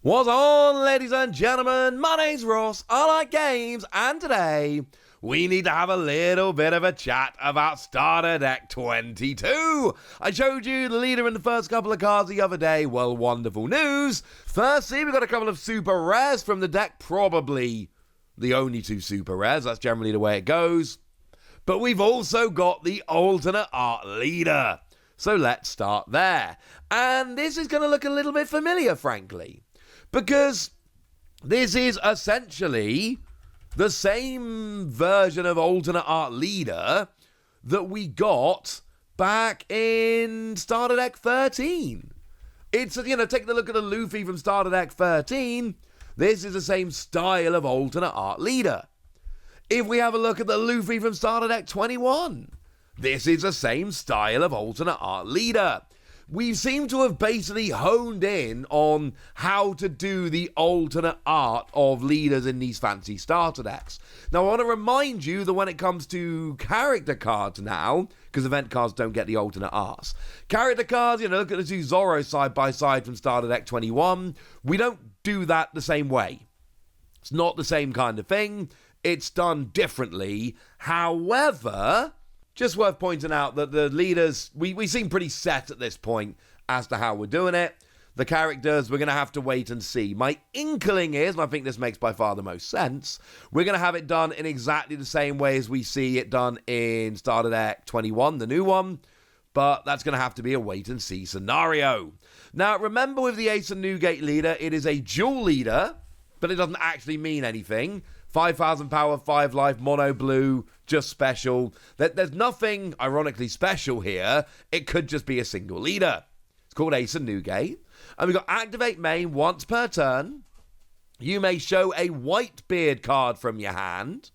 What's on, ladies and gentlemen? My name's Ross, I like games, and today we need to have a little bit of a chat about Starter Deck 22. I showed you the leader in the first couple of cards the other day. Well, wonderful news. Firstly, we've got a couple of super rares from the deck, probably the only two super rares. That's generally the way it goes. But we've also got the alternate art leader. So let's start there. And this is going to look a little bit familiar, frankly, because this is essentially the same version of alternate art leader that we got back in Starter Deck 13. It's, take a look at the Luffy from Starter Deck 13. This is the same style of alternate art leader. If we have a look at the Luffy from Starter Deck 21, this is the same style of alternate art leader. We seem to have basically honed in on how to do the alternate art of leaders in these fancy starter decks. Now, I want to remind you that when it comes to character cards now, because event cards don't get the alternate arts, character cards, look at the two Zoro side by side from Starter Deck 21, we don't do that the same way. It's not the same kind of thing. It's done differently. However, just worth pointing out that the leaders, we seem pretty set at this point as to how we're doing it. The characters, we're going to have to wait and see. My inkling is, and I think this makes by far the most sense, we're going to have it done in exactly the same way as we see it done in Starter Deck 21, the new one. But that's going to have to be a wait and see scenario. Now, remember with the Ace and Newgate leader, it is a dual leader, but it doesn't actually mean anything. 5,000 power, 5 life, mono blue, just special. There's nothing ironically special here. It could just be a single leader. It's called Ace and Newgate. And we've got activate main once per turn. You may show a Whitebeard card from your hand,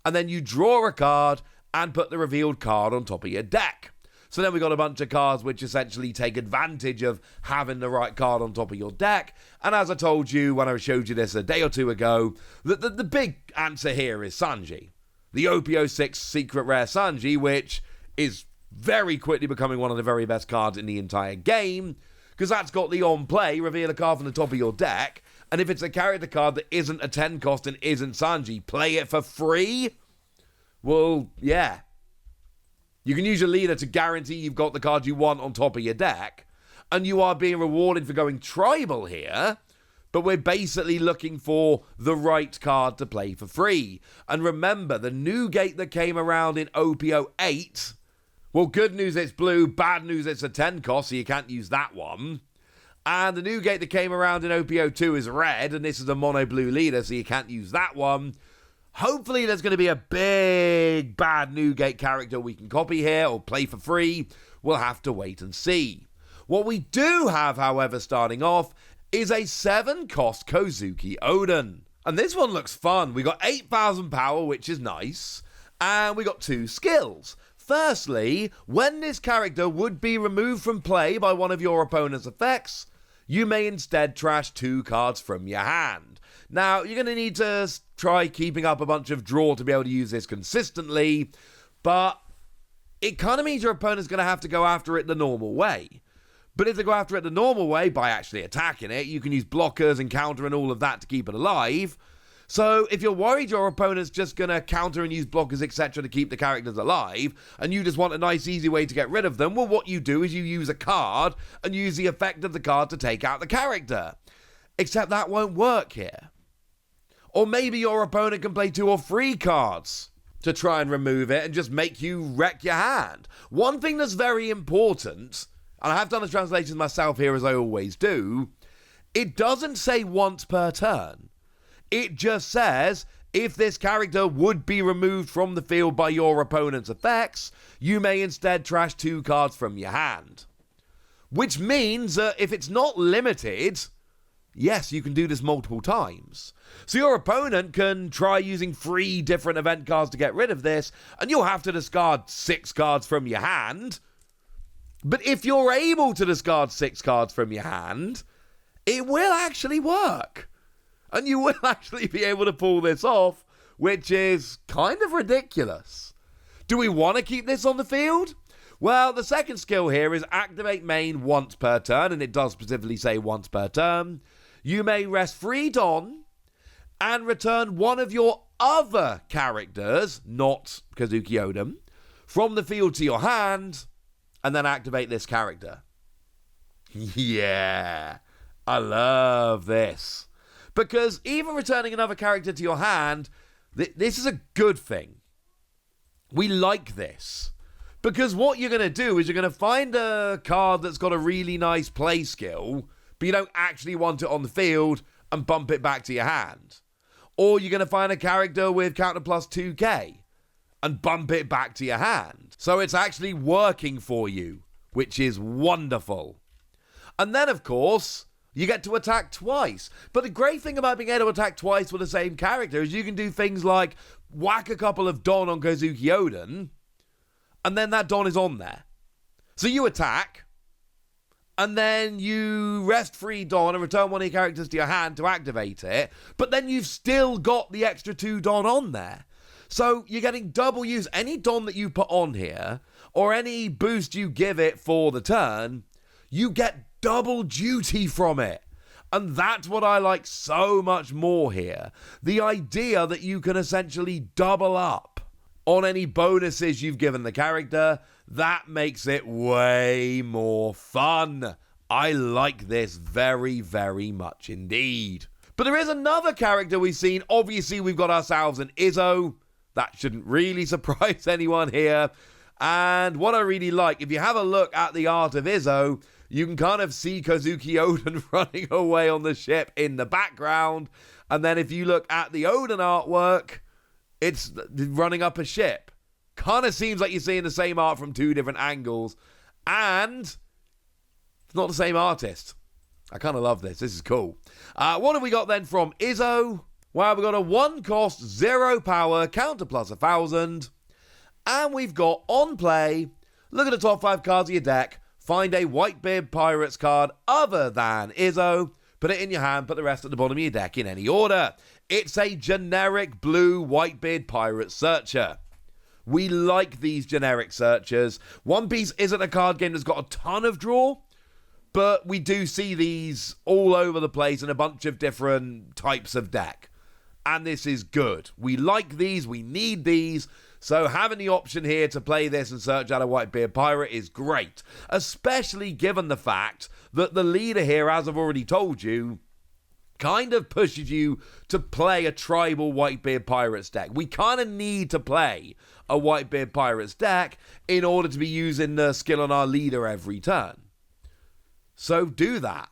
and then you draw a card and put the revealed card on top of your deck. So then we've got a bunch of cards which essentially take advantage of having the right card on top of your deck. And as I told you when I showed you this a day or two ago, the big answer here is Sanji. The OP06 secret rare Sanji, which is very quickly becoming one of the very best cards in the entire game, because that's got the on-play, reveal a card from the top of your deck, and if it's a character card that isn't a 10 cost and isn't Sanji, play it for free? Well, yeah. You can use your leader to guarantee you've got the card you want on top of your deck, and you are being rewarded for going tribal here, but we're basically looking for the right card to play for free. And remember, the Newgate that came around in OP08, well, good news it's blue, bad news it's a 10 cost, so you can't use that one. And the Newgate that came around in OP02 is red, and this is a mono blue leader, so you can't use that one. Hopefully there's going to be a big bad Newgate character we can copy here or play for free. We'll have to wait and see. What we do have, however, starting off, is a 7-cost Kouzuki Oden. And this one looks fun. We got 8,000 power, which is nice. And we got 2 skills. Firstly, when this character would be removed from play by one of your opponent's effects, you may instead trash 2 cards from your hand. Now, you're going to need to try keeping up a bunch of draw to be able to use this consistently, but it kind of means your opponent's going to have to go after it the normal way. But if they go after it the normal way, by actually attacking it, you can use blockers and counter and all of that to keep it alive. So if you're worried your opponent's just going to counter and use blockers, etc. to keep the characters alive, and you just want a nice, easy way to get rid of them, well, what you do is you use a card and use the effect of the card to take out the character. Except that won't work here. Or maybe your opponent can play 2 or 3 cards to try and remove it and just make you wreck your hand. One thing that's very important, and I have done the translations myself here as I always do, it doesn't say once per turn. It just says, if this character would be removed from the field by your opponent's effects, you may instead trash 2 cards from your hand. Which means that if it's not limited, yes, you can do this multiple times. So your opponent can try using 3 different event cards to get rid of this, and you'll have to discard 6 cards from your hand. But if you're able to discard 6 cards from your hand, it will actually work. And you will actually be able to pull this off, which is kind of ridiculous. Do we want to keep this on the field? Well, the second skill here is activate main once per turn, and it does specifically say once per turn. you may rest 3 Don and return one of your other characters, not Kouzuki Oden, from the field to your hand, and then activate this character. Yeah, I love this. Because even returning another character to your hand, this is a good thing. We like this. Because what you're going to do is you're going to find a card that's got a really nice play skill, but you don't actually want it on the field and bump it back to your hand. Or you're going to find a character with counter plus 2k and bump it back to your hand. So it's actually working for you, which is wonderful. And then, of course, you get to attack twice. But the great thing about being able to attack twice with the same character is you can do things like whack a couple of Don on Kouzuki Oden, and then that Don is on there. So you attack, and then you rest 3 Don and return one of your characters to your hand to activate it, but then you've still got the extra 2 Don on there. So you're getting double use. Any Don that you put on here, or any boost you give it for the turn, you get double duty from it. And that's what I like so much more here. The idea that you can essentially double up on any bonuses you've given the character, that makes it way more fun. I like this very, very much indeed. But there is another character we've seen. Obviously, we've got ourselves an Izzo. That shouldn't really surprise anyone here. And what I really like, if you have a look at the art of Izzo, you can kind of see Kouzuki Oden running away on the ship in the background. And then if you look at the Oden artwork, it's running up a ship. Kind of seems like you're seeing the same art from 2 different angles. And it's not the same artist. I kind of love this. This is cool. What have we got then from Izzo? Well, we've got a 1 cost, 0 power, counter plus 1,000. And we've got on play, look at the top 5 cards of your deck, find a Whitebeard Pirates card other than Izzo, put it in your hand, put the rest at the bottom of your deck in any order. It's a generic blue Whitebeard Pirate Searcher. We like these generic searchers. One Piece isn't a card game that's got a ton of draw, but we do see these all over the place in a bunch of different types of deck. And this is good. We like these, we need these, so having the option here to play this and search out a Whitebeard Pirate is great, especially given the fact that the leader here, as I've already told you, kind of pushes you to play a tribal Whitebeard Pirates deck. We kind of need to play a Whitebeard Pirates deck in order to be using the skill on our leader every turn. So do that.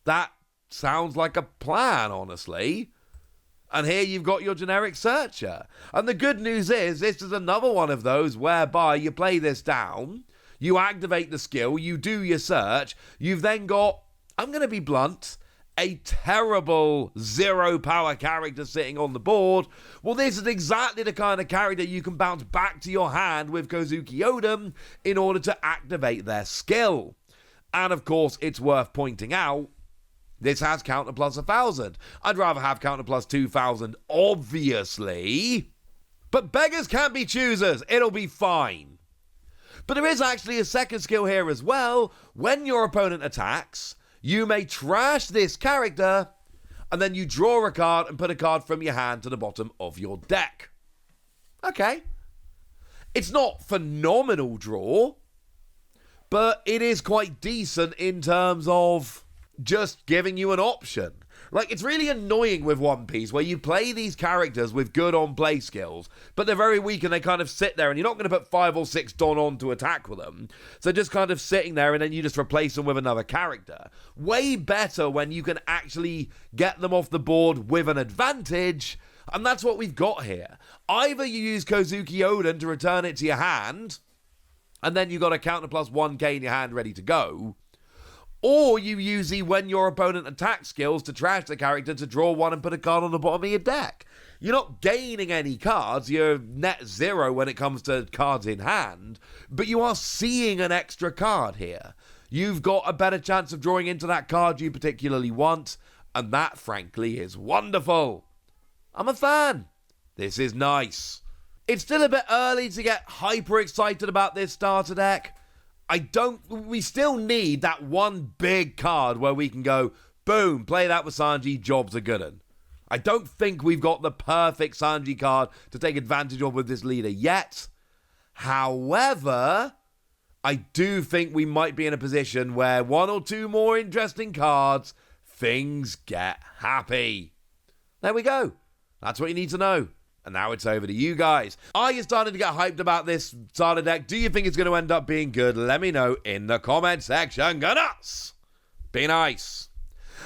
That sounds like a plan, honestly. And here you've got your generic searcher. And the good news is, this is another one of those whereby you play this down, you activate the skill, you do your search, you've then got, I'm going to be blunt, a terrible 0 power character sitting on the board. Well, this is exactly the kind of character you can bounce back to your hand with Kouzuki Oden in order to activate their skill. And of course, it's worth pointing out, this has counter plus 1,000. I'd rather have counter plus 2,000, obviously. But beggars can't be choosers. It'll be fine. But there is actually a second skill here as well. When your opponent attacks, you may trash this character, and then you draw a card and put a card from your hand to the bottom of your deck. Okay. It's not phenomenal draw, but it is quite decent in terms of just giving you an option. Like, it's really annoying with One Piece where you play these characters with good on-play skills, but they're very weak and they kind of sit there and you're not going to put 5 or 6 Don on to attack with them. So just kind of sitting there and then you just replace them with another character. Way better when you can actually get them off the board with an advantage, and that's what we've got here. Either you use Kouzuki Oden to return it to your hand, and then you've got a counter plus 1k in your hand ready to go, or you use the when your opponent attacks skills to trash the character to draw one and put a card on the bottom of your deck. You're not gaining any cards, you're net 0 when it comes to cards in hand, but you are seeing an extra card here. You've got a better chance of drawing into that card you particularly want, and that, frankly, is wonderful. I'm a fan. This is nice. It's still a bit early to get hyper excited about this starter deck. We still need that one big card where we can go, boom, play that with Sanji, job's a good one. I don't think we've got the perfect Sanji card to take advantage of with this leader yet. However, I do think we might be in a position where one or two more interesting cards, things get happy. There we go. That's what you need to know. And now it's over to you guys. Are you starting to get hyped about this starter deck? Do you think it's going to end up being good? Let me know in the comment section. Go nuts! Be nice.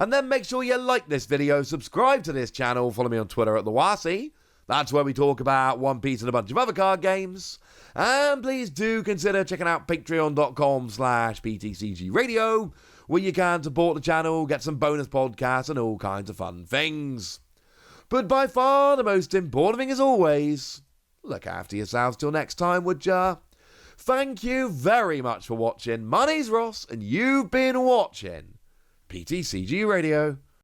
And then make sure you like this video, subscribe to this channel, follow me on Twitter at TheWasi. That's where we talk about One Piece and a bunch of other card games. And please do consider checking out patreon.com/PTCG Radio, where you can support the channel, get some bonus podcasts and all kinds of fun things. But by far the most important thing as always, look after yourselves till next time, would ya? Thank you very much for watching. My name's Ross, and you've been watching PTCG Radio.